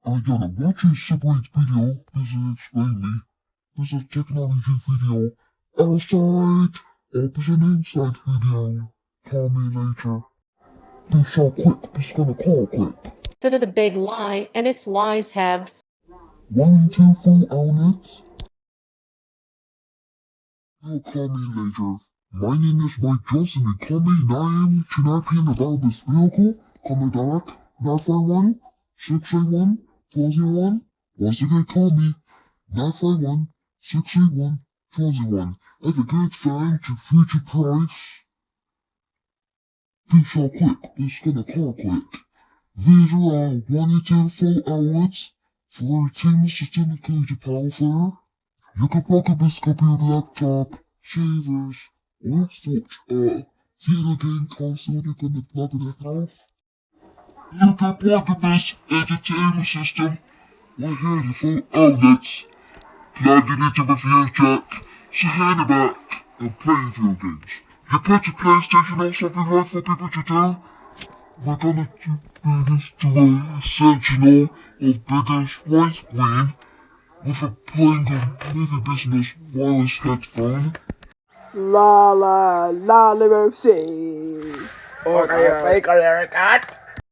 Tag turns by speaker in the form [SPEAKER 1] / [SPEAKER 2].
[SPEAKER 1] I gotta watch a separate video. This will explain me. This is a technology video. Outside, opposite inside video. Call me later. Be so quick, just gonna call quick.
[SPEAKER 2] The big lie, and its lies have
[SPEAKER 1] 1, 2, 4 outlets. You'll call me later. My name is Mike Johnson. You call me 9 a.m. to 9 p.m. about this vehicle. Call me direct 951 631 401. Once again, call me 951 631 401. If it gets found to future price, be so quick. It's gonna call quick. These are 1 to 4 outlets for a team system to power fair. You can plug up this computer, laptop, shavers, all sorts of video game console you can plug in the house. You can plug up this entertainment system right here in 4 outlets. Plug it into the video jack, hand it back, and play video games. You put your PlayStation or something right for people to do? We're gonna do this to a sentinel of biggest widescreen with a playing a movie business wireless headphone.
[SPEAKER 3] La la la, let me see.
[SPEAKER 4] Okay, fake or cut.